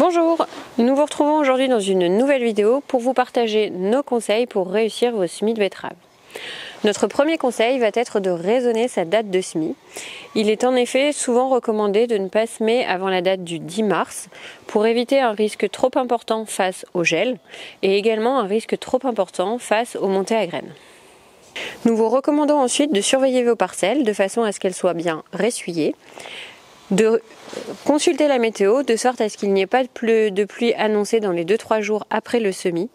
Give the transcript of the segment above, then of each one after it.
Bonjour, nous vous retrouvons aujourd'hui dans une nouvelle vidéo pour vous partager nos conseils pour réussir vos semis de betteraves. Notre premier conseil va être de raisonner sa date de semis. Il est en effet souvent recommandé de ne pas semer avant la date du 10 mars pour éviter un risque trop important face au gel et également un risque trop important face aux montées à graines. Nous vous recommandons ensuite de surveiller vos parcelles de façon à ce qu'elles soient bien ressuyées, de consulter la météo de sorte à ce qu'il n'y ait pas de pluie annoncée dans les 2-3 jours après le semis,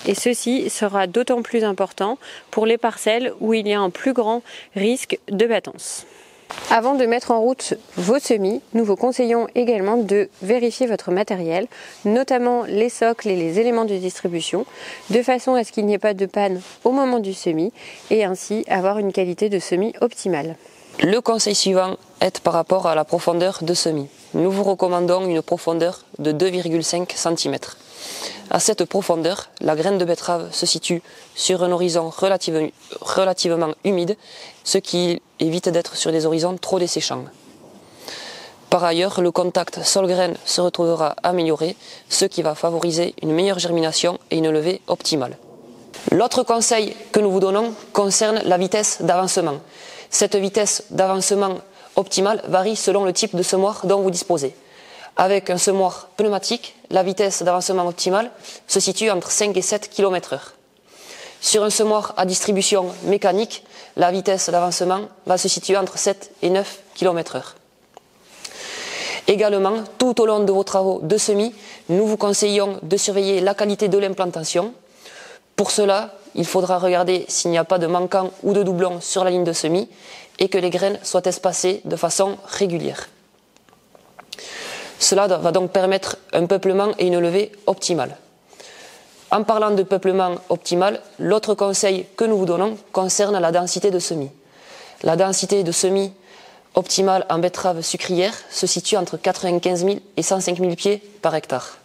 et ceci sera d'autant plus important pour les parcelles où il y a un plus grand risque de battance. Avant de mettre en route vos semis, nous vous conseillons également de vérifier votre matériel, notamment les socles et les éléments de distribution, de façon à ce qu'il n'y ait pas de panne au moment du semis et ainsi avoir une qualité de semis optimale. Le conseil suivant est par rapport à la profondeur de semis. Nous vous recommandons une profondeur de 2,5 cm. À cette profondeur, la graine de betterave se situe sur un horizon relativement humide, ce qui évite d'être sur des horizons trop desséchants. Par ailleurs, le contact sol-graine se retrouvera amélioré, ce qui va favoriser une meilleure germination et une levée optimale. L'autre conseil que nous vous donnons concerne la vitesse d'avancement. Cette vitesse d'avancement optimale varie selon le type de semoir dont vous disposez. Avec un semoir pneumatique, la vitesse d'avancement optimale se situe entre 5 et 7 km/h. Sur un semoir à distribution mécanique, la vitesse d'avancement va se situer entre 7 et 9 km/h. Également, tout au long de vos travaux de semis, nous vous conseillons de surveiller la qualité de l'implantation. Pour cela, il faudra regarder s'il n'y a pas de manquant ou de doublon sur la ligne de semis et que les graines soient espacées de façon régulière. Cela va donc permettre un peuplement et une levée optimale. En parlant de peuplement optimal, l'autre conseil que nous vous donnons concerne la densité de semis. La densité de semis optimale en betterave sucrière se situe entre 95 000 et 105 000 pieds par hectare.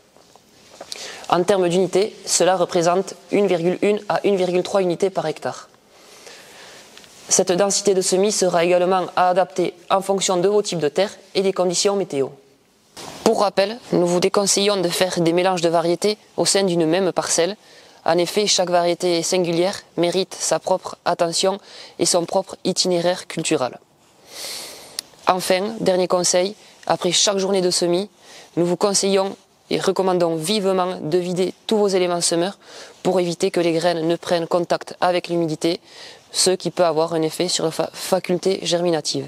En termes d'unités, cela représente 1,1 à 1,3 unités par hectare. Cette densité de semis sera également à adapter en fonction de vos types de terre et des conditions météo. Pour rappel, nous vous déconseillons de faire des mélanges de variétés au sein d'une même parcelle. En effet, chaque variété singulière mérite sa propre attention et son propre itinéraire culturel. Enfin, dernier conseil, après chaque journée de semis, nous vous conseillons et recommandons vivement de vider tous vos éléments semeurs pour éviter que les graines ne prennent contact avec l'humidité, ce qui peut avoir un effet sur la faculté germinative.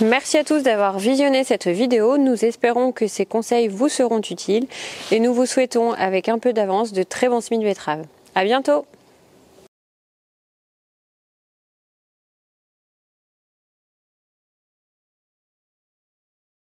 Merci à tous d'avoir visionné cette vidéo, nous espérons que ces conseils vous seront utiles et nous vous souhaitons avec un peu d'avance de très bons semis de betterave. À bientôt!